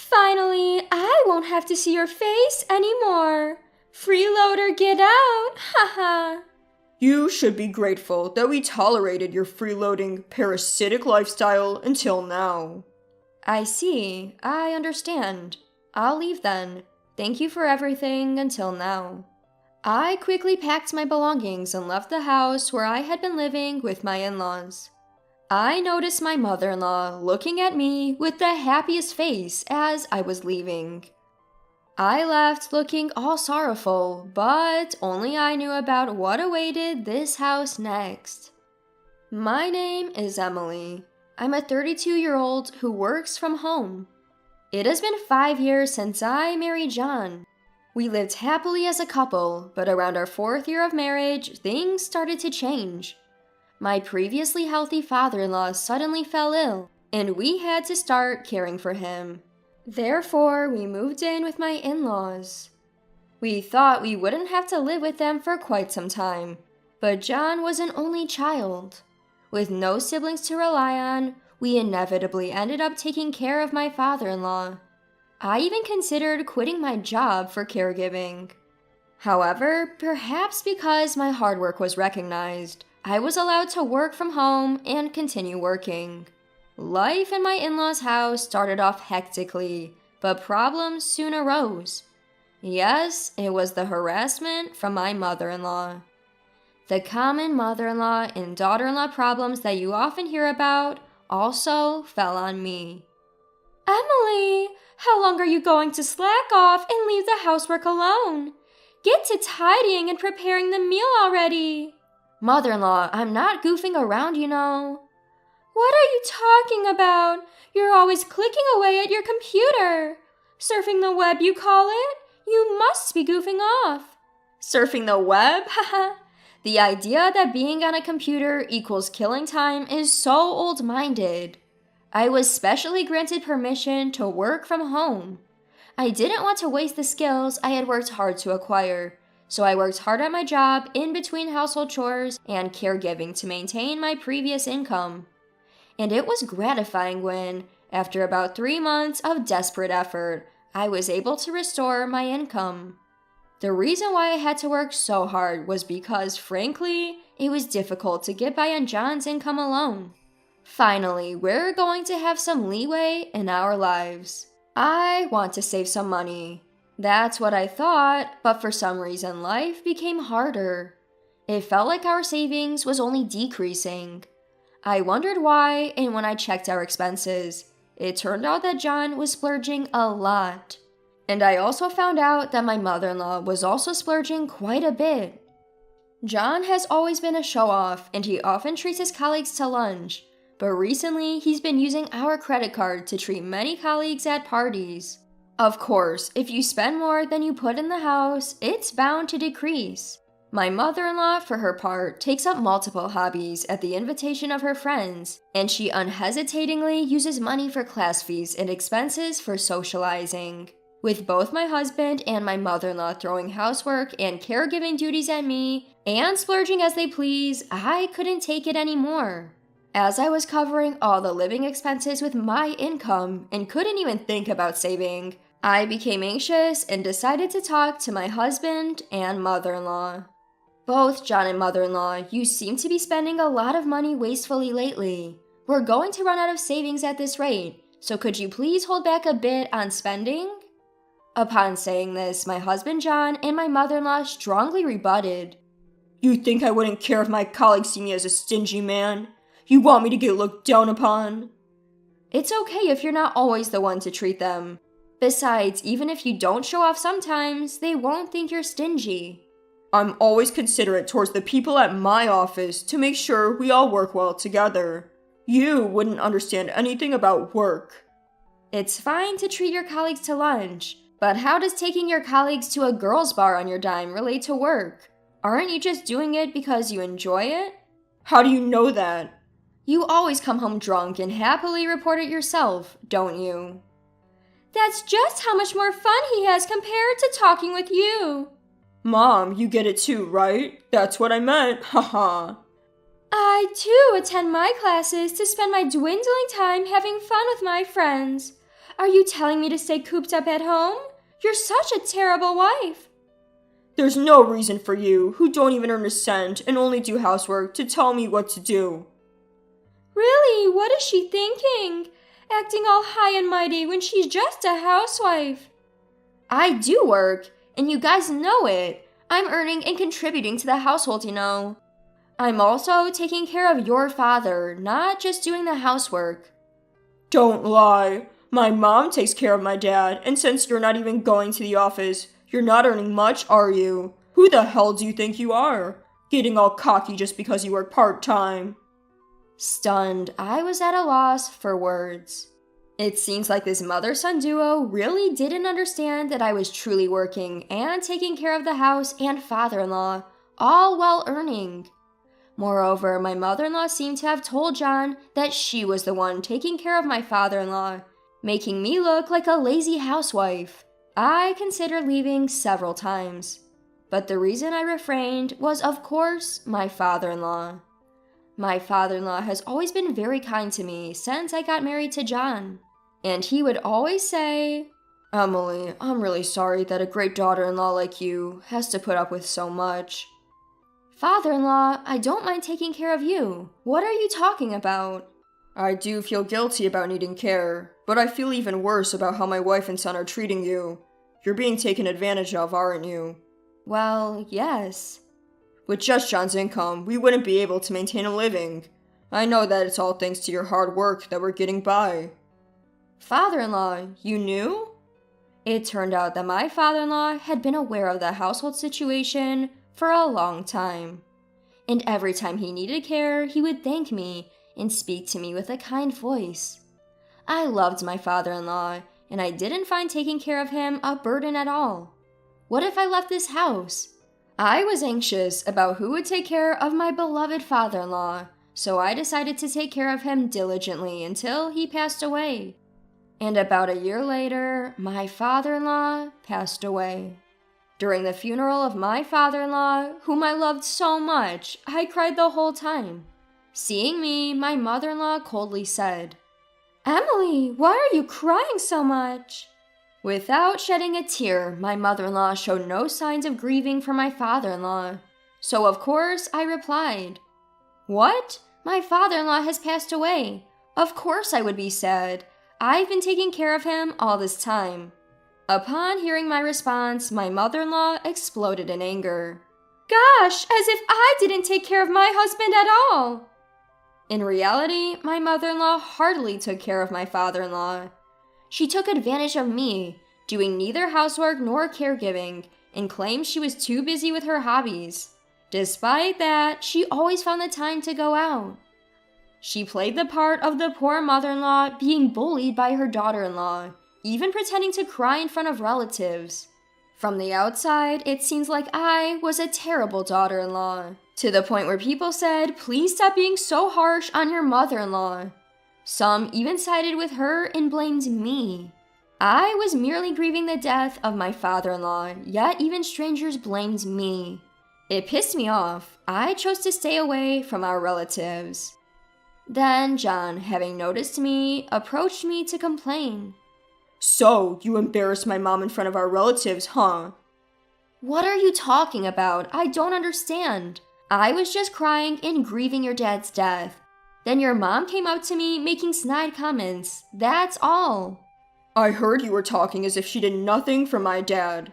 Finally, I won't have to see your face anymore. Freeloader, get out! Haha. You should be grateful that we tolerated your freeloading, parasitic lifestyle until now. I see. I understand. I'll leave then. Thank you for everything until now. I quickly packed my belongings and left the house where I had been living with my in-laws. I noticed my mother-in-law looking at me with the happiest face as I was leaving. I left looking all sorrowful, but only I knew about what awaited this house next. My name is Emily. I'm a 32-year-old who works from home. It has been 5 years since I married John. We lived happily as a couple, but around our 4th year of marriage, things started to change. My previously healthy father-in-law suddenly fell ill, and we had to start caring for him. Therefore, we moved in with my in-laws. We thought we wouldn't have to live with them for quite some time, but John was an only child. With no siblings to rely on, we inevitably ended up taking care of my father-in-law. I even considered quitting my job for caregiving. However, perhaps because my hard work was recognized, I was allowed to work from home and continue working. Life in my in-laws' house started off hectically, but problems soon arose. Yes, it was the harassment from my mother-in-law. The common mother-in-law and daughter-in-law problems that you often hear about also fell on me. Emily, how long are you going to slack off and leave the housework alone? Get to tidying and preparing the meal already. Mother-in-law, I'm not goofing around, you know. What are you talking about? You're always clicking away at your computer. Surfing the web, you call it? You must be goofing off. Surfing the web? Haha. The idea that being on a computer equals killing time is so old-minded. I was specially granted permission to work from home. I didn't want to waste the skills I had worked hard to acquire, so I worked hard at my job in between household chores and caregiving to maintain my previous income. And it was gratifying when, after about 3 months of desperate effort, I was able to restore my income. The reason why I had to work so hard was because, frankly, it was difficult to get by on John's income alone. Finally, we're going to have some leeway in our lives. I want to save some money. That's what I thought, but for some reason life became harder. It felt like our savings was only decreasing. I wondered why, and when I checked our expenses, it turned out that John was splurging a lot. And I also found out that my mother-in-law was also splurging quite a bit. John has always been a show-off, and he often treats his colleagues to lunch. But recently, he's been using our credit card to treat many colleagues at parties. Of course, if you spend more than you put in the house, it's bound to decrease. My mother-in-law, for her part, takes up multiple hobbies at the invitation of her friends, and she unhesitatingly uses money for class fees and expenses for socializing. With both my husband and my mother-in-law throwing housework and caregiving duties at me, and splurging as they please, I couldn't take it anymore. As I was covering all the living expenses with my income and couldn't even think about saving, I became anxious and decided to talk to my husband and mother-in-law. Both John and mother-in-law, you seem to be spending a lot of money wastefully lately. We're going to run out of savings at this rate, so could you please hold back a bit on spending? Upon saying this, my husband John and my mother-in-law strongly rebutted. You think I wouldn't care if my colleagues see me as a stingy man? You want me to get looked down upon? It's okay if you're not always the one to treat them. Besides, even if you don't show off sometimes, they won't think you're stingy. I'm always considerate towards the people at my office to make sure we all work well together. You wouldn't understand anything about work. It's fine to treat your colleagues to lunch, but how does taking your colleagues to a girls' bar on your dime relate to work? Aren't you just doing it because you enjoy it? How do you know that? You always come home drunk and happily report it yourself, don't you? That's just how much more fun he has compared to talking with you. Mom, you get it too, right? That's what I meant, haha. I, too, attend my classes to spend my dwindling time having fun with my friends. Are you telling me to stay cooped up at home? You're such a terrible wife. There's no reason for you, who don't even earn a cent and only do housework, to tell me what to do. Really, what is she thinking? Acting all high and mighty when she's just a housewife. I do work, and you guys know it. I'm earning and contributing to the household, you know. I'm also taking care of your father, not just doing the housework. Don't lie. My mom takes care of my dad, and since you're not even going to the office, you're not earning much, are you? Who the hell do you think you are? Getting all cocky just because you work part-time. Stunned, I was at a loss for words. It seems like this mother-son duo really didn't understand that I was truly working and taking care of the house and father-in-law, all while earning. Moreover, my mother-in-law seemed to have told John that she was the one taking care of my father-in-law, making me look like a lazy housewife. I considered leaving several times, but the reason I refrained was, of course, my father-in-law. My father-in-law has always been very kind to me since I got married to John, and he would always say, "Emily, I'm really sorry that a great daughter-in-law like you has to put up with so much." Father-in-law, I don't mind taking care of you. What are you talking about? I do feel guilty about needing care, but I feel even worse about how my wife and son are treating you. You're being taken advantage of, aren't you? Well, yes. With just John's income, we wouldn't be able to maintain a living. I know that it's all thanks to your hard work that we're getting by. Father-in-law, you knew? It turned out that my father-in-law had been aware of the household situation for a long time. And every time he needed care, he would thank me and speak to me with a kind voice. I loved my father-in-law, and I didn't find taking care of him a burden at all. What if I left this house? I was anxious about who would take care of my beloved father-in-law, so I decided to take care of him diligently until he passed away. And about a year later, my father-in-law passed away. During the funeral of my father-in-law, whom I loved so much, I cried the whole time. Seeing me, my mother-in-law coldly said, "Emily, why are you crying so much?" Without shedding a tear, my mother-in-law showed no signs of grieving for my father-in-law. So of course I replied, "What? My father-in-law has passed away. Of course I would be sad. I've been taking care of him all this time." Upon hearing my response, my mother-in-law exploded in anger. "Gosh, as if I didn't take care of my husband at all!" In reality, my mother-in-law hardly took care of my father-in-law. She took advantage of me, doing neither housework nor caregiving, and claimed she was too busy with her hobbies. Despite that, she always found the time to go out. She played the part of the poor mother-in-law being bullied by her daughter-in-law, even pretending to cry in front of relatives. From the outside, it seems like I was a terrible daughter-in-law, to the point where people said, "Please stop being so harsh on your mother-in-law." Some even sided with her and blamed me. I was merely grieving the death of my father-in-law, yet even strangers blamed me. It pissed me off. I chose to stay away from our relatives. Then John, having noticed me, approached me to complain. "So, you embarrassed my mom in front of our relatives, huh?" "What are you talking about? I don't understand. I was just crying and grieving your dad's death. Then your mom came up to me making snide comments. That's all." "I heard you were talking as if she did nothing for my dad."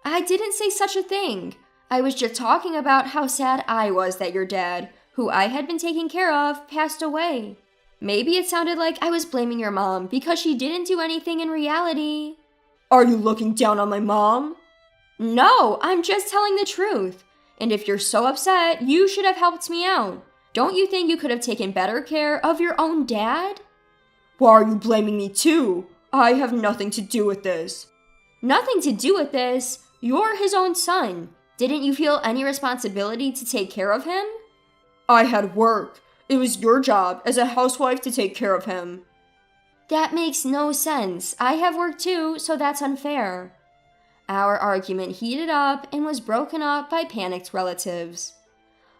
"I didn't say such a thing. I was just talking about how sad I was that your dad, who I had been taking care of, passed away. Maybe it sounded like I was blaming your mom because she didn't do anything in reality." "Are you looking down on my mom?" "No, I'm just telling the truth. And if you're so upset, you should have helped me out. Don't you think you could have taken better care of your own dad?" "Why are you blaming me too? I have nothing to do with this." "Nothing to do with this? You're his own son. Didn't you feel any responsibility to take care of him?" "I had work. It was your job as a housewife to take care of him." "That makes no sense. I have work too, so that's unfair." Our argument heated up and was broken up by panicked relatives.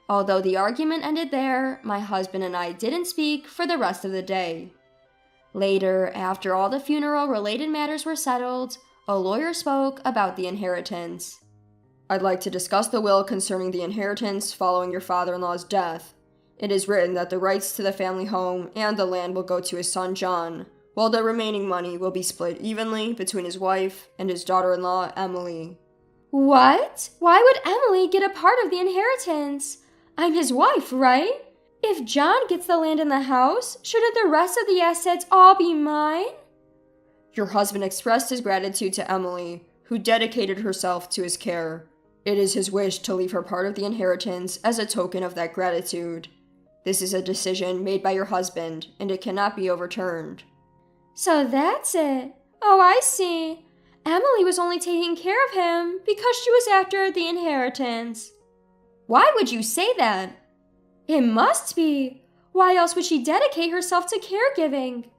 Although the argument ended there, my husband and I didn't speak for the rest of the day. Later, after all the funeral-related matters were settled, a lawyer spoke about the inheritance. I'd like to discuss the will concerning the inheritance following your father-in-law's death. It is written that the rights to the family home and the land will go to his son John, while the remaining money will be split evenly between his wife and his daughter-in-law, Emily. What? Why would Emily get a part of the inheritance? I'm his wife, right? If John gets the land and the house, shouldn't the rest of the assets all be mine? Your husband expressed his gratitude to Emily, who dedicated herself to his care. It is his wish to leave her part of the inheritance as a token of that gratitude. This is a decision made by your husband, and it cannot be overturned. So that's it. Oh, I see. Emily was only taking care of him because she was after the inheritance. Why would you say that? It must be. Why else would she dedicate herself to caregiving?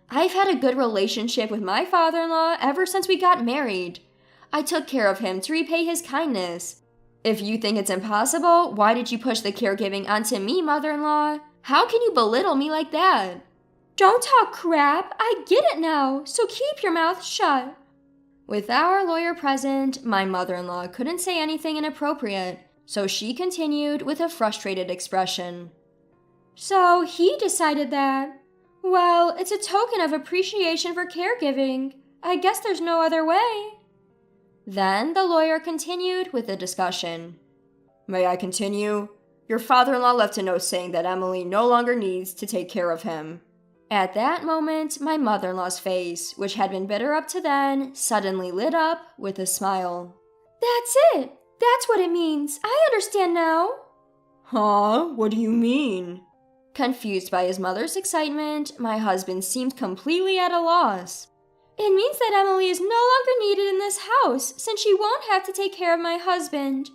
I've had a good relationship with my father-in-law ever since we got married. I took care of him to repay his kindness. If you think it's impossible, why did you push the caregiving onto me, mother-in-law? How can you belittle me like that? Don't talk crap. I get it now, so keep your mouth shut. With our lawyer present, my mother-in-law couldn't say anything inappropriate, so she continued with a frustrated expression. So he decided that. Well, it's a token of appreciation for caregiving. I guess there's no other way. Then the lawyer continued with the discussion. May I continue? Your father-in-law left a note saying that Emily no longer needs to take care of him. At that moment, my mother-in-law's face, which had been bitter up to then, suddenly lit up with a smile. That's it! That's what it means! I understand now! Huh? What do you mean? Confused by his mother's excitement, my husband seemed completely at a loss. It means that Emily is no longer needed in this house, since she won't have to take care of my husband.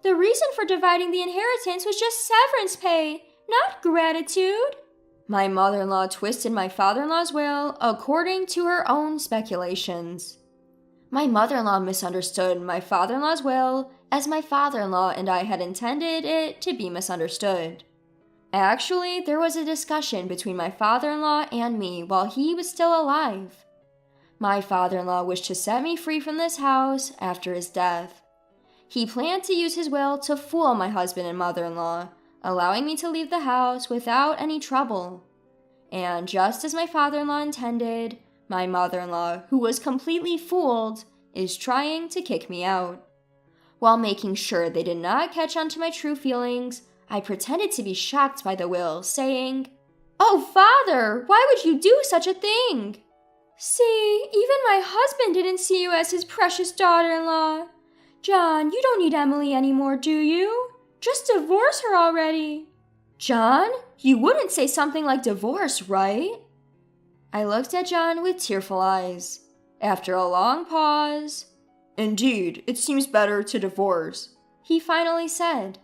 The reason for dividing the inheritance was just severance pay, not gratitude. My mother-in-law twisted my father-in-law's will according to her own speculations. My mother-in-law misunderstood my father-in-law's will as my father-in-law and I had intended it to be misunderstood. Actually, there was a discussion between my father-in-law and me while he was still alive. My father-in-law wished to set me free from this house after his death. He planned to use his will to fool my husband and mother-in-law, allowing me to leave the house without any trouble. And just as my father-in-law intended, my mother-in-law, who was completely fooled, is trying to kick me out. While making sure they did not catch on to my true feelings, I pretended to be shocked by the will, saying, "Oh, Father, why would you do such a thing? See, even my husband didn't see you as his precious daughter-in-law. John, you don't need Emily anymore, do you? Just divorce her already." John, you wouldn't say something like divorce, right? I looked at John with tearful eyes. After a long pause, Indeed, it seems better to divorce, he finally said.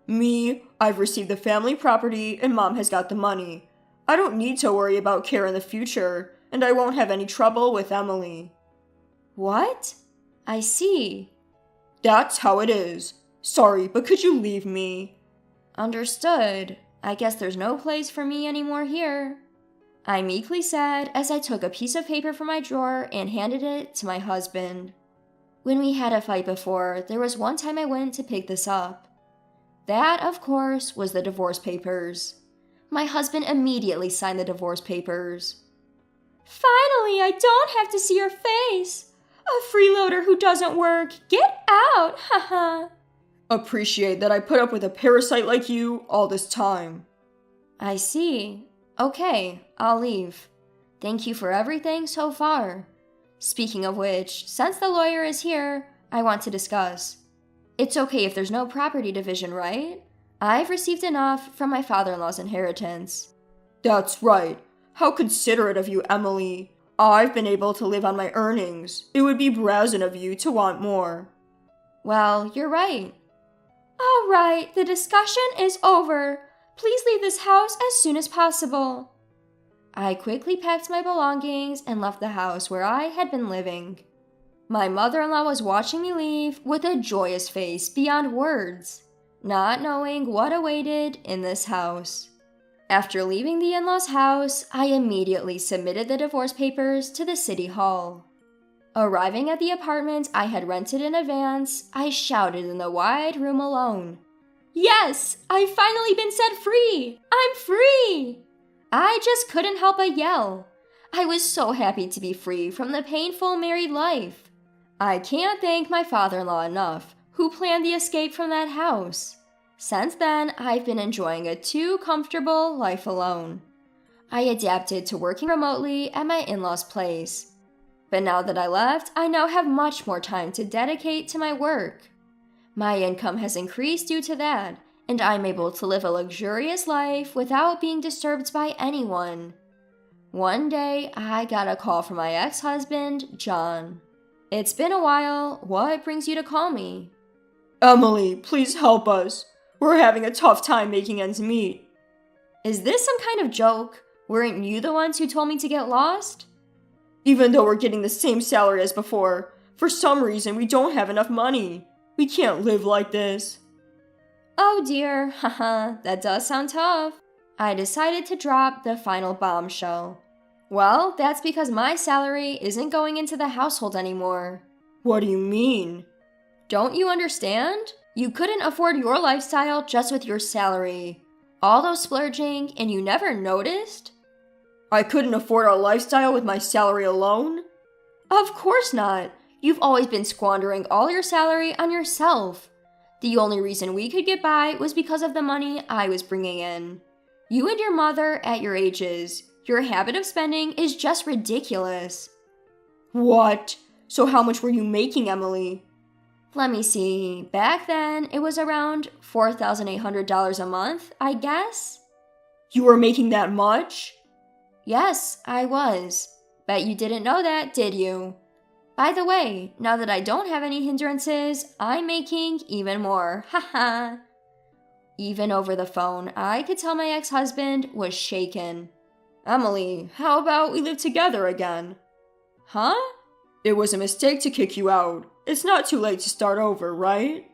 Me, I've received the family property and Mom has got the money. I don't need to worry about care in the future, and I won't have any trouble with Emily. What? I see. That's how it is. Sorry, but could you leave me? Understood. I guess there's no place for me anymore here. I meekly said as I took a piece of paper from my drawer and handed it to my husband. When we had a fight before, there was one time I went to pick this up. That, of course, was the divorce papers. My husband immediately signed the divorce papers. Finally, I don't have to see your face. A freeloader who doesn't work. Get out, haha. Appreciate that I put up with a parasite like you all this time. I see. Okay, I'll leave. Thank you for everything so far. Speaking of which, since the lawyer is here, I want to discuss. It's okay if there's no property division, right? I've received enough from my father-in-law's inheritance. That's right. How considerate of you, Emily. I've been able to live on my earnings. It would be brazen of you to want more. Well, you're right. All right, the discussion is over. Please leave this house as soon as possible. I quickly packed my belongings and left the house where I had been living. My mother-in-law was watching me leave with a joyous face beyond words, not knowing what awaited in this house. After leaving the in-laws' house, I immediately submitted the divorce papers to the city hall. Arriving at the apartment I had rented in advance, I shouted in the wide room alone, "Yes! I've finally been set free! I'm free!" I just couldn't help but yell. I was so happy to be free from the painful married life. I can't thank my father-in-law enough, who planned the escape from that house. Since then, I've been enjoying a too comfortable life alone. I adapted to working remotely at my in-laws' place. But now that I left, I now have much more time to dedicate to my work. My income has increased due to that, and I'm able to live a luxurious life without being disturbed by anyone. One day, I got a call from my ex-husband, John. "It's been a while. What brings you to call me?" Emily, please help us. We're having a tough time making ends meet. Is this some kind of joke? Weren't you the ones who told me to get lost? Even though we're getting the same salary as before, for some reason we don't have enough money. We can't live like this. Oh dear, haha, that does sound tough. I decided to drop the final bombshell. Well, that's because my salary isn't going into the household anymore. What do you mean? Don't you understand? You couldn't afford your lifestyle just with your salary. All those splurging, and you never noticed? I couldn't afford our lifestyle with my salary alone? Of course not. You've always been squandering all your salary on yourself. The only reason we could get by was because of the money I was bringing in. You and your mother at your ages, your habit of spending is just ridiculous. What? So how much were you making, Emily? Let me see. Back then, it was around $4,800 a month, I guess? You were making that much? Yes, I was. Bet you didn't know that, did you? By the way, now that I don't have any hindrances, I'm making even more. Haha. Even over the phone, I could tell my ex-husband was shaken. Emily, how about we live together again? Huh? It was a mistake to kick you out. It's not too late to start over, right?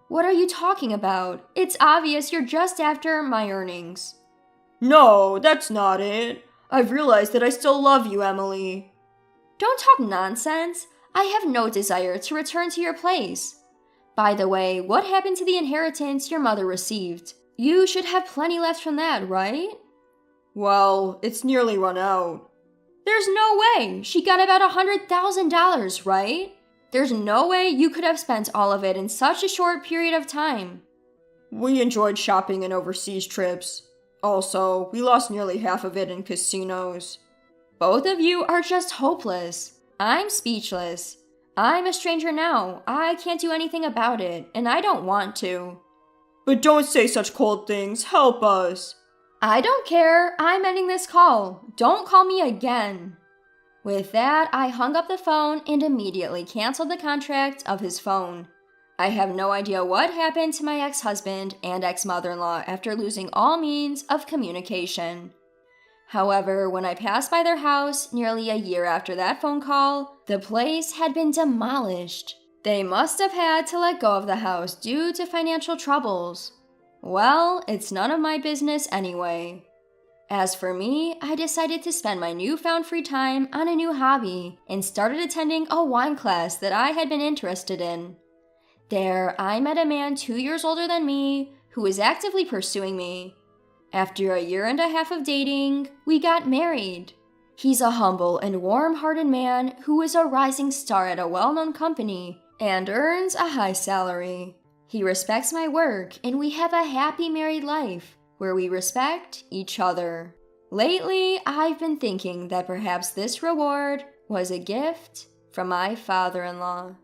What are you talking about? It's obvious you're just after my earnings. No, that's not it. I've realized that I still love you, Emily. Don't talk nonsense. I have no desire to return to your place. By the way, what happened to the inheritance your mother received? You should have plenty left from that, right? Well, it's nearly run out. There's no way. She got about $100,000, right? There's no way you could have spent all of it in such a short period of time. We enjoyed shopping and overseas trips. Also, we lost nearly half of it in casinos. Both of you are just hopeless. I'm speechless. I'm a stranger now. I can't do anything about it, and I don't want to. But don't say such cold things. Help us. I don't care. I'm ending this call. Don't call me again. With that, I hung up the phone and immediately canceled the contract of his phone. I have no idea what happened to my ex-husband and ex-mother-in-law after losing all means of communication. However, when I passed by their house nearly a year after that phone call, the place had been demolished. They must have had to let go of the house due to financial troubles. Well, it's none of my business anyway. As for me, I decided to spend my newfound free time on a new hobby and started attending a wine class that I had been interested in. There, I met a man 2 years older than me who was actively pursuing me. After a year and a half of dating, we got married. He's a humble and warm-hearted man who is a rising star at a well-known company and earns a high salary. He respects my work, and we have a happy married life where we respect each other. Lately, I've been thinking that perhaps this reward was a gift from my father-in-law.